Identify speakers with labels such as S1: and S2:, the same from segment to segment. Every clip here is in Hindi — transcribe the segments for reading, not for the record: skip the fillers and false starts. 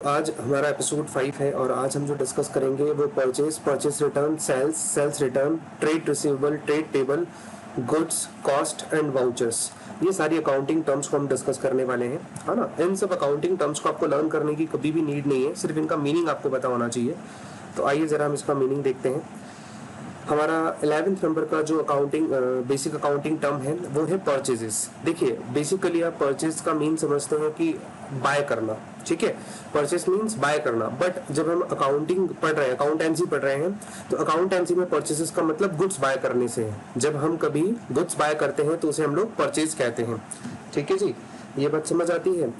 S1: आज हमारा एपिसोड 5 है और आज हम जो डिस्कस करेंगे वो purchase return, sales return, trade receivable, trade payable, goods, cost and vouchers. ये सारी अकाउंटिंग टर्म्स को हम डिस्कस करने वाले हैं, है ना। इन सब अकाउंटिंग टर्म्स को आपको लर्न करने की कभी भी नीड नहीं है, सिर्फ इनका मीनिंग आपको पता होना चाहिए। तो आइए जरा हम इसका मीनिंग देखते हैं। हमारा 11th नंबर का जो अकाउंटिंग बेसिक अकाउंटिंग टर्म है वो है परचेजेस। देखिए, बेसिकली आप परचेज का मीन समझते हैं कि बाय करना, ठीक है। परचेज मीन्स बाय करना, बट जब हम अकाउंटिंग पढ़ रहे हैं, अकाउंटेंसी पढ़ रहे हैं, तो अकाउंटेंसी में परचेजेस का मतलब गुड्स बाय करने से है। जब हम कभी गुड्स बाय करते हैं तो उसे हम लोग परचेज कहते हैं, ठीक है जी। ये बात समझ आती है।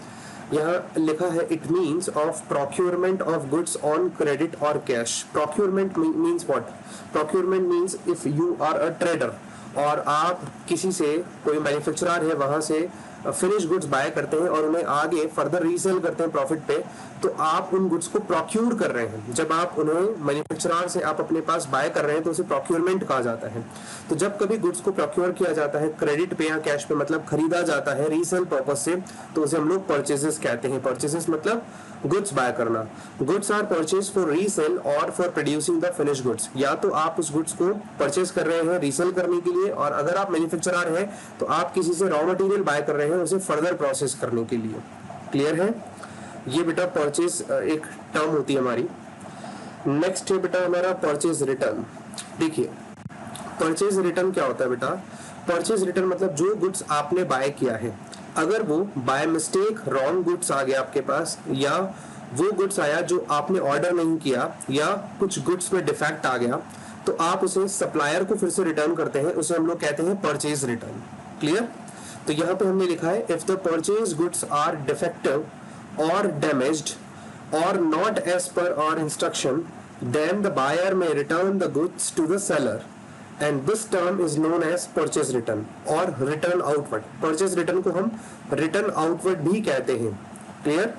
S1: यहाँ लिखा है it means of procurement of goods on credit और cash. Procurement means what? Procurement means if you are a trader और आप किसी से, कोई मैन्युफैक्चरर है, वहां से फिनिश गुड्स बाय करते हैं और उन्हें आगे फर्दर रीसेल करते हैं प्रॉफिट पे, तो आप उन गुड्स को प्रोक्यूर कर रहे हैं। जब आप उन्हें मैन्युफैक्चरर से आप अपने पास बाय कर रहे हैं तो उसे प्रोक्योरमेंट कहा जाता है। तो जब कभी गुड्स को प्रोक्योर किया जाता है क्रेडिट पे या कैश पे, मतलब खरीदा जाता है रीसेल पर्पस से, तो उसे हम लोग परचेजेस कहते हैं। परचेजेस मतलब गुड्स बाय करना। Goods are purchase for resale और for producing the finish goods. या तो आप उस गुड्स को परचेज कर रहे हैं रीसेल करने के लिए, और अगर आप मैन्युफैक्चरर हैं तो आप किसी से रॉ मटेरियल बाय कर रहे हैं उसे फर्दर प्रोसेस करने के लिए। क्लियर है? ये बेटा परचेज एक टर्म होती है हमारी। नेक्स्ट है बेटा हमारा परचेज रिटर्न। देखिए, परचेज रिटर्न क्या होता है बेटा? परचेज रिटर्न मतलब जो गुड्स आपने बाय किया है, अगर वो बाय मिस्टेक रॉन्ग गुड्स आ गया आपके पास, या वो गुड्स आया जो आपने ऑर्डर नहीं किया, या कुछ गुड्स में डिफेक्ट आ गया, तो आप उसे सप्लायर को फिर से रिटर्न करते हैं, उसे हम लोग कहते हैं परचेज रिटर्न। क्लियर? तो यहाँ पे हमने लिखा है if the purchase goods are defective और डैमेज्ड और not as per our instruction, then the buyer may return the goods to the seller and this term is known as purchase return और return outward। purchase return को हम return outward भी कहते हैं। क्लियर?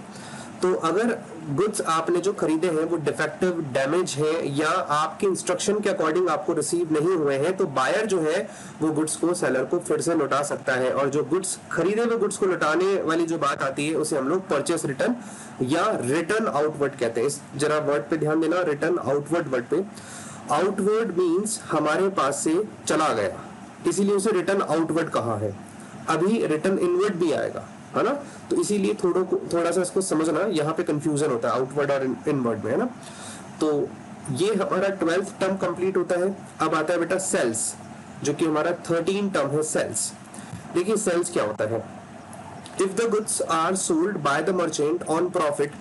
S1: तो अगर गुड्स आपने जो खरीदे हैं वो डिफेक्टिव, डैमेज है, या आपके इंस्ट्रक्शन के अकॉर्डिंग आपको रिसीव नहीं हुए हैं, तो बायर जो है वो गुड्स को सेलर को फिर से लौटा सकता है। और जो गुड्स खरीदे हुए गुड्स को लौटाने वाली जो बात आती है उसे हम लोग परचेस रिटर्न या रिटर्न आउटवर्ड कहते हैं। इस जरा वर्ड पे ध्यान देना, रिटर्न आउटवर्ड वर्ड पे। आउटवर्ड मीन्स हमारे पास से चला गया, इसीलिए उसे रिटर्न आउटवर्ड कहा है। अभी रिटर्न इनवर्ड भी आएगा, है ना। तो इसीलिए थोड़ा सा इसको समझना, यहाँ पे कंफ्यूजन होता है आउटवर्ड और इनवर्ड में, है ना। तो ये हमारा 12th टर्म कंप्लीट होता है। अब आता है बेटा सेल्स, जो कि हमारा 13 टर्म है सेल्स। देखिए सेल्स क्या होता है? If the goods are sold by the merchant on profit,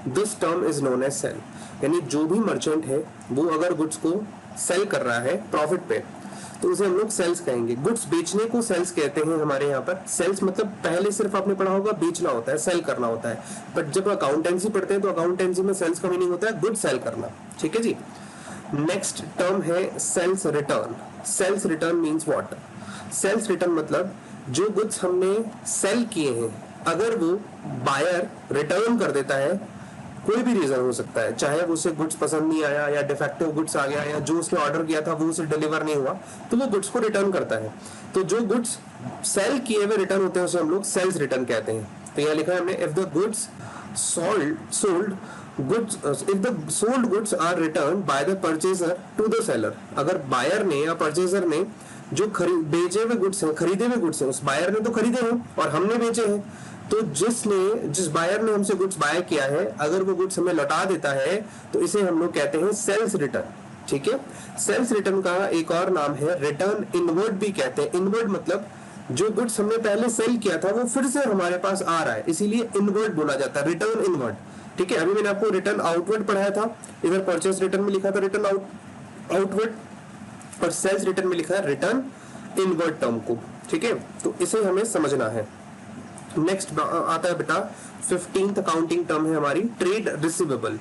S1: this term is known as sale. यानी जो भी मर्चेंट है वो अगर गुड्स को सेल कर रहा है प्रॉफिट पे, तो उसे हम लोग सेल्स कहेंगे। गुड्स बेचने को सेल्स कहते हैं हमारे यहाँ पर। सेल्स मतलब पहले सिर्फ आपने पढ़ा होगा बेचना होता है, सेल करना होता है, बट जब अकाउंटेंसी पढ़ते हैं तो अकाउंटेंसी में सेल्स का मीनिंग होता है गुड सेल करना, ठीक है जी। नेक्स्ट टर्म है sales return. Sales return means what? Sales return मतलब जो गुड्स हमने सेल किए हैं, अगर वो बायर रिटर्न कर देता है, कोई भी रीजन हो सकता है, चाहे वो उसे गुड्स पसंद नहीं आया, या डिफेक्टिव गुड्स आ गया, या जो उसने ऑर्डर किया था वो उसे डिलीवर नहीं हुआ, तो वो गुड्स को रिटर्न करता है। तो जो गुड्स सेल किए हुए रिटर्न होते हैं उसे हम लोग सेल्स रिटर्न कहते हैं। तो यहाँ लिखा है हमने if the goods sold goods are return by the purchaser to the seller. अगर बायर ने या परचेजर ने जो बेचे हुए गुड्स हैं, खरीदे हुए गुड्स हैं, उस बायर ने तो खरीदे हैं और हमने बेचे हैं, तो जिस बायर ने हमसे गुड्स बाय किया है, अगर वो गुड्स हमें लौटा देता है तो इसे हम लोग कहते हैं सेल्स रिटर्न, ठीक है। सेल्स रिटर्न का एक और नाम है रिटर्न इनवर्ड भी कहते हैं। इनवर्ड मतलब जो गुड्स हमने पहले सेल किया था वो फिर से हमारे पास आ रहा है, इसीलिए इनवर्ड बोला जाता है, रिटर्न इनवर्ड, ठीक है। अभी मैंने आपको रिटर्न आउटवर्ड पढ़ाया था, इधर परचेस रिटर्न में लिखा था रिटर्न आउटवर्ड, और सेल्स रिटर्न में लिखा है रिटर्न इनवर्ड टर्म को, ठीक है। तो इसे हमें समझना है। नेक्स्ट आता है बेटा 15th अकाउंटिंग टर्म है हमारी ट्रेड रिसीवेबल।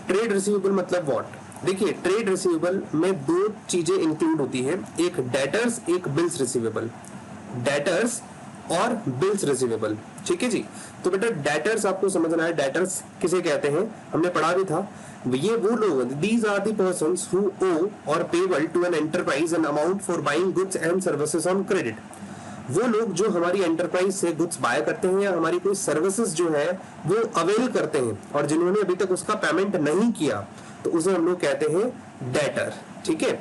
S1: ट्रेड रिसीवेबल मतलब व्हाट? देखिए, ट्रेड रिसीवेबल में दो चीजें इंक्लूड होती है, एक डेटर्स, एक बिल्स रिसीवेबल। डेटर्स और बिल्स रिसीवेबल, ठीक है जी। तो बेटा डेटर्स आपको समझना है, डेटर्स किसे कहते हैं, हमने पढ़ा भी था। ये वो लोग, these are the persons who owe और payable to an enterprise an amount for buying goods and services on credit. वो लोग जो हमारी एंटरप्राइज से गुड्स बाय करते हैं या हमारी कोई सर्विसेज जो है वो अवेल करते हैं और जिन्होंने अभी तक उसका पेमेंट नहीं किया, तो उसे हम लोग कहते हैं डेटर। ठीक है,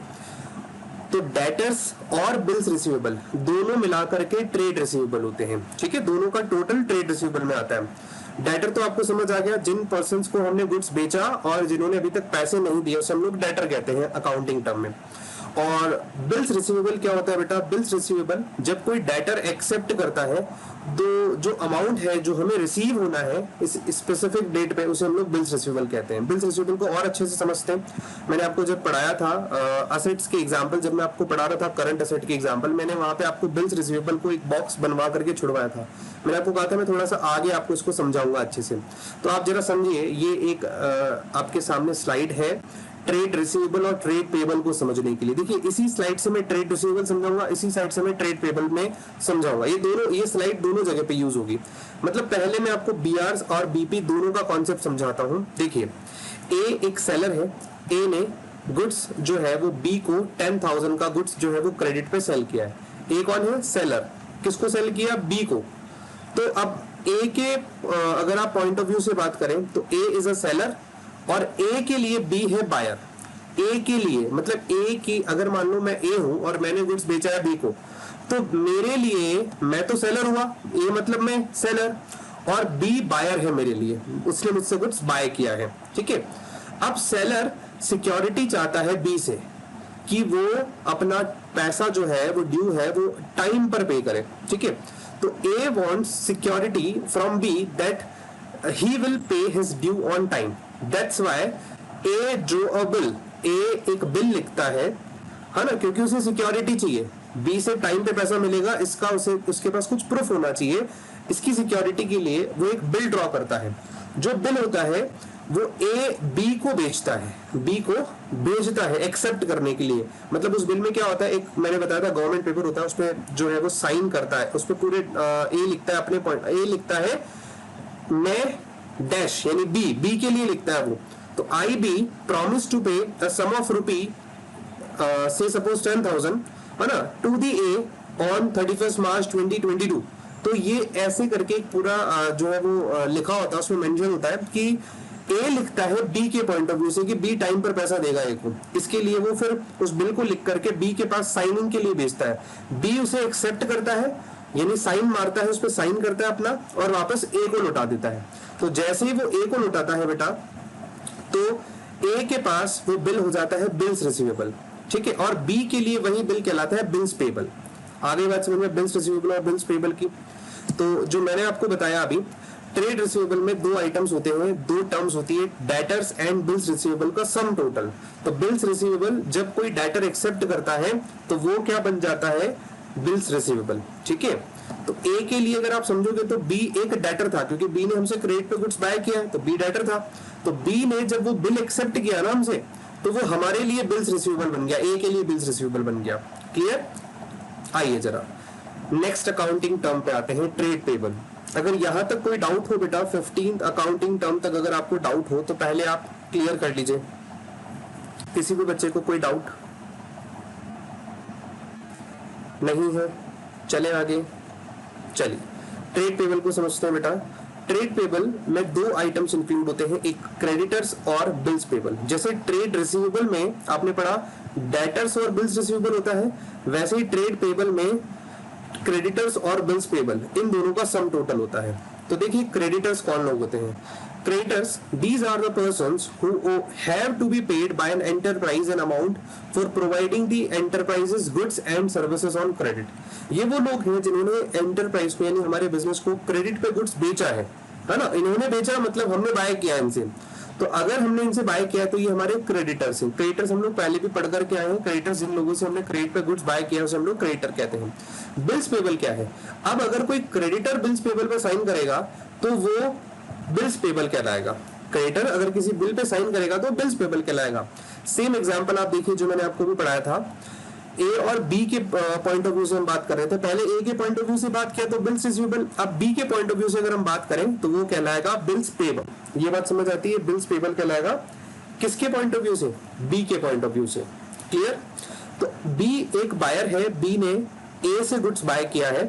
S1: तो डेटर्स और बिल्स रिसीवेबल दोनों मिलाकर के ट्रेड रिसीवेबल होते हैं। ठीक है, दोनों का टोटल ट्रेड रिसीवेबल में आता है। डेटर तो आपको समझ आ गया, जिन पर्सन्स को हमने गुड्स बेचा और जिन्होंने अभी तक पैसे नहीं दिए उसे हम लोग डेटर कहते हैं अकाउंटिंग टर्म में। और बिल्स रिसीवेबल क्या होता है बेटा? बिल्स रिसीवेबल जब कोई डेटर एक्सेप्ट करता है तो जो अमाउंट है जो हमें रिसीव होना है इस स्पेसिफिक डेट पे, उसे हम लोग बिल्स रिसीवेबल कहते हैं। बिल्स रिसीवेबल को और अच्छे से समझते हैं, मैंने आपको जब पढ़ाया था असेट्स के एग्जांपल, जब मैं आपको पढ़ा रहा था करंट असेट के एग्जांपल, मैंने वहां पे आपको बिल्स रिसीवेबल को एक बॉक्स बनवा करके छुड़वाया था। मैंने आपको कहा था मैं थोड़ा सा आगे आपको इसको समझाऊंगा अच्छे से, तो आप जरा समझिए। ये एक आपके सामने स्लाइड है ट्रेड रिसीवेबल और ट्रेड पेबल को समझने के लिए। देखिए इसी स्लाइड से मैं ट्रेड रिसीवेबल समझाऊंगा, इसी साइड से मैं ट्रेड पेबल में समझाऊंगा। ये स्लाइड दोनों जगह पे यूज होगी। मतलब पहले मैं आपको बीआर और बीपी दोनों का कॉन्सेप्ट समझाता हूं। देखिए ए एक सेलर है, ए ने गुड्स जो है वो बी को 10,000 का गुड्स जो है वो क्रेडिट पे सेल किया है। ए कौन है? सेलर। किसको सेल किया? बी को। तो अब ए के अगर आप पॉइंट ऑफ व्यू से बात करें तो ए इज अ सेलर और ए के लिए बी है बायर। ए के लिए मतलब ए की, अगर मान लो मैं ए हूं और मैंने गुड्स बेचा है बी को, तो मेरे लिए मैं तो सेलर हुआ, ए मतलब मैं सेलर, और बी बायर है मेरे लिए, उसने मुझसे गुड्स बाय किया है। ठीक है, अब सेलर सिक्योरिटी चाहता है बी से कि वो अपना पैसा जो है वो ड्यू है वो टाइम पर पे करे। ठीक है, तो A wants security from B that he will pay his due on time. That's why A drew a bill. A एक बिल लिखता है ना, क्योंकि उसे सिक्योरिटी चाहिए, B से टाइम पे पैसा मिलेगा इसका, उसे उसके पास कुछ प्रूफ होना चाहिए। इसकी सिक्योरिटी के लिए वो एक बिल ड्रॉ करता है। जो बिल होता है वो A B को बेचता है, B को भेजता है एक्सेप्ट करने के लिए। मतलब उस बिल में क्या होता है, एक मैंने बताया था गवर्नमेंट पेपर होता है, उस पर जो है वो साइन करता है, उस पर पूरे A लिखता है अपने पॉइंट, A लिखता है मैं डैश यानी बी के लिए लिखता है वो। तो आई बी प्रॉमिस टू पे अ सम ऑफ रुपी से सपोज 10,000 है ना टू दी ए ऑन 31 मार्च 2022। तो ये ऐसे करके एक पूरा जो है वो लिखा होता है, उसमें मेंशन होता है कि ए लिखता है बी के पॉइंट ऑफ व्यू से कि बी टाइम पर पैसा देगा ए को। इसके लिए वो फिर उस बिल को लिख करके बी के पास साइनिंग के लिए भेजता है। बी उसे एक्सेप्ट करता है यानी साइन मारता है, उस पर साइन करता है अपना और वापस ए को लौटा देता है। तो जैसे ही वो ए को लौटाता है बेटा, तो ए के पास वो बिल हो जाता है बिल्स रिसीवेबल। ठीक है, और बी के लिए वही बिल कहलाता है बिल्स पेबल। आगे बात समझ में बिल्स रिसीवेबल और बिल्स पेबल की। तो जो मैंने आपको बताया अभी, ट्रेड रिसीवेबल में दो आइटम्स होते हैं, दो टर्म्स होती है, डेटर्स एंड बिल्स रिसीवेबल का सम टोटल। तो बिल्स रिसीवेबल जब कोई डेटर एक्सेप्ट करता है तो वो क्या बन जाता है? Bills receivable. ठीक है, तो ए के लिए अगर आप समझोगे तो बी एक डेटर था, क्योंकि बी ने हमसे क्रेडिट पे गुड्स बाय किया है तो बी डेटर था। तो बी ने जब वो बिल एक्सेप्ट किया ना हमसे, तो वो हमारे लिए बिल्स रिसीवेबल बन गया, ए के लिए बिल्स रिसीवेबल बन गया। क्लियर? आइए जरा नेक्स्ट अकाउंटिंग टर्म पे आते हैं, ट्रेड पेबल। अगर यहां तक कोई डाउट हो बेटा, 15th अकाउंटिंग टर्म तक अगर आपको डाउट हो तो पहले आप क्लियर कर लीजिए। किसी भी बच्चे को कोई डाउट नहीं है? चले आगे। चलिए ट्रेड पेबल को समझते हैं बेटा। ट्रेड पेबल में दो आइटम्स इंक्लूड होते हैं, एक क्रेडिटर्स और बिल्स पेबल। जैसे ट्रेड रिसीवेबल में आपने पढ़ा डेटर्स और बिल्स रिसीवेबल होता है, वैसे ही ट्रेड पेबल में क्रेडिटर्स और बिल्स पेबल इन दोनों का सम टोटल होता है। तो देखिए क्रेडिटर्स कौन लोग होते हैं? Creditors, these are the persons who have to be paid by an enterprise an amount for providing the enterprise's goods and services on credit. ये वो लोग हैं जिन्होंने एंटरप्राइज को यानी हमारे बिजनेस को क्रेडिट पे गुड्स बेचा है ना। इन्होंने बेचा मतलब हमने बाय किया इनसे। तो अगर हमने इनसे बाय किया तो ये हमारे क्रेडिटर्स हैं। क्रेडिटर्स हम लोग पहले भी पढ़ करके आए हैं। क्रेडिटर्स जिन लोगों से हमने क्रेडिट पे गुड्स बाय किया उसे हम लोग क्रेडिटर कहते हैं। बिल्स पेबल क्या है? अब अगर कोई क्रेडिटर बिल्स पेबल पर साइन करेगा तो वो बिल्स पेबल कहलाएगा। क्रेडिटर अगर किसी बिल पे साइन करेगा तो बिल्स पेबल कहलाएगा। सेम एग्जांपल आप देखिए जो मैंने आपको भी पढ़ाया था, ए और बी के पॉइंट ऑफ व्यू से हम बात कर रहे थे। पहले ए के पॉइंट ऑफ व्यू से बात किया तो बिल्स रिसीवेबल, अब बी के पॉइंट ऑफ व्यू से अगर हम बात करें तो वो कहलाएगा बिल्स पेबल। ये बात समझ आती है? बिल्स पेबल कहलाएगा किसके पॉइंट ऑफ व्यू से? बी के पॉइंट ऑफ व्यू से। क्लियर? तो बी एक बायर है, बी ने ए से गुड्स बाय किया है।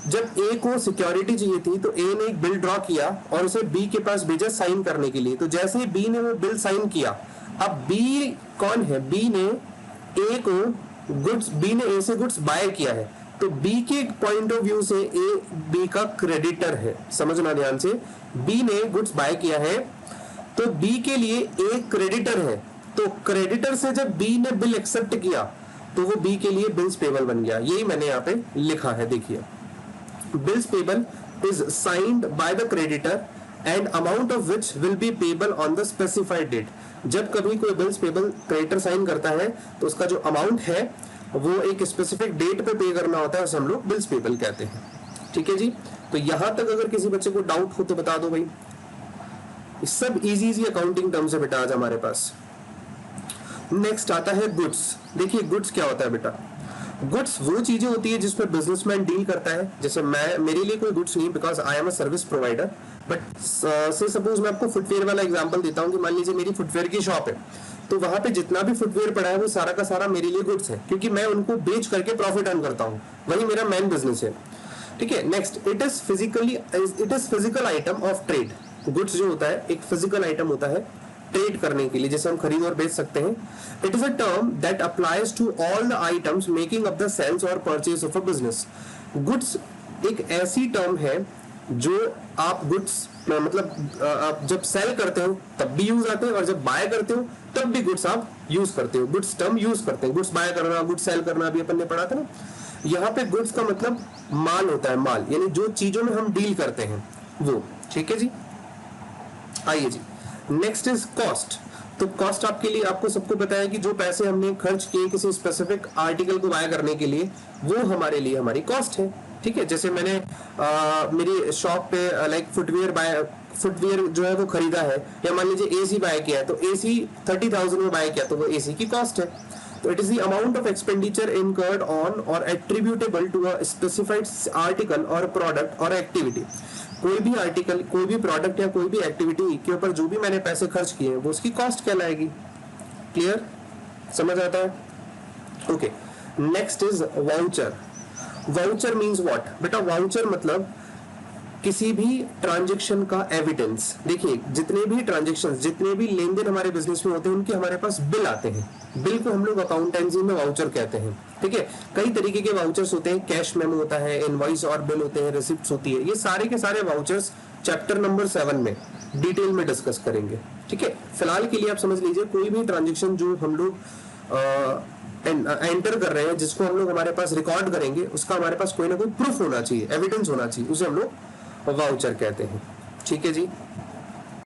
S1: जब ए को सिक्योरिटी चाहिए थी तो ए ने एक बिल ड्रॉ किया और उसे बी के पास भेजा साइन करने के लिए। तो जैसे ही बी ने वो बिल साइन किया, अब बी कौन है? बी ने ए से गुड्स बाय किया है, तो बी के पॉइंट ऑफ व्यू से ए बी का क्रेडिटर है। समझना ध्यान से, बी ने गुड्स बाय किया है तो बी के लिए ए क्रेडिटर है। तो क्रेडिटर से जब बी ने बिल एक्सेप्ट किया तो वो बी के लिए बिल्स पेबल बन गया। यही मैंने यहाँ पे लिखा है, देखिए, bills payable is signed by the creditor and amount of which will be payable on the specified date. जब कभी कोई बिल्स पेबल क्रेडिटर साइन करता है तो उसका जो अमाउंट है वो एक स्पेसिफिक डेट पे पे करना होता है, उसे हम लोग बिल्स पेबल कहते हैं। ठीक है जी, तो यहां तक अगर किसी बच्चे को डाउट हो तो बता दो भाई। सब इजी अकाउंटिंग टर्म्स है बेटा आज हमारे पास। नेक्स्ट आता है गुड्स। देखिए गुड्स क्या होता है बेटा? गुड्स वो चीजें होती है जिसमें बिजनेसमैन डील करता है। जैसे मेरे लिए कोई गुड्स नहीं, because I am a service provider, but से सपोज मैं आपको फुटवेयर वाला एग्जांपल देता हूँ कि मान लीजिए मेरी फुटवेयर की शॉप है, तो वहां पे जितना भी फुटवेयर पड़ा है वो सारा का सारा मेरे लिए गुड्स है, क्योंकि मैं उनको बेच करके प्रॉफिट अर्न करता हूँ, वही मेरा मेन बिजनेस है। ठीक है, next, it is physical item of trade. Goods जो होता है एक फिजिकल आइटम होता है ट्रेड करने के लिए, जैसे हम खरीद और बेच सकते हैं। It is a term that applies to all the items making up the sales और purchase of a business. Goods एक ऐसी टर्म है जो आप गुड्स मतलब आप जब सेल करते हो तब भी यूज आते हैं और जब बाय करते हो तब भी गुड्स आप यूज करते हो। गुड्स टर्म यूज करते हैं, गुड्स बाय करना, गुड्स सेल करना भी अपन ने पढ़ा था ना। यहाँ पे गुड्स का मतलब माल होता है, माल यानी जो चीजों में हम डील करते हैं वो। ठीक है जी, आइए जी, नेक्स्ट इज कॉस्ट। तो कॉस्ट आपके लिए, आपको सबको पता है कि जो पैसे हमने खर्च किए किसी स्पेसिफिक आर्टिकल को बाय करने के लिए, वो हमारे लिए हमारी कॉस्ट है। ठीक है, जैसे मैंने मेरी शॉप पे लाइक फुटवेयर जो है वो खरीदा है, या मान लीजिए एसी बाय किया है, तो एसी 30,000 में बाय किया तो वो एसी की कॉस्ट है। तो it is the amount of expenditure incurred on और attributable to a specified article और प्रोडक्ट और एक्टिविटी। कोई भी आर्टिकल, कोई भी प्रोडक्ट या कोई भी एक्टिविटी के ऊपर जो भी मैंने पैसे खर्च किए हैं वो उसकी कॉस्ट कहलाएगी। क्लियर, समझ आता है? Okay, next is voucher. Voucher means what बेटा? वाउचर मतलब किसी भी ट्रांजैक्शन का एविडेंस। देखिए जितने भी ट्रांजैक्शंस, जितने भी लेन देन हमारे बिजनेस में होते हैं उनके हमारे पास बिल आते हैं। बिल को हम लोग अकाउंटेंसी में वाउचर कहते हैं। ठीक है, कई तरीके के वाउचर्स होते हैं, कैश मेमो होता है, इनवॉइस और बिल होते हैं, रिसिप्ट्स होती है। ये सारे के सारे वाउचर्स चैप्टर नंबर 7 में डिटेल में डिस्कस करेंगे। ठीक है, फिलहाल के लिए आप समझ लीजिए कोई भी ट्रांजेक्शन जो हम लोग एंटर कर रहे हैं, जिसको हम लोग हमारे पास रिकॉर्ड करेंगे, उसका हमारे पास कोई ना कोई प्रूफ होना चाहिए, एविडेंस होना चाहिए, उसे हम लोग वाउचर कहते हैं। ठीक है जी,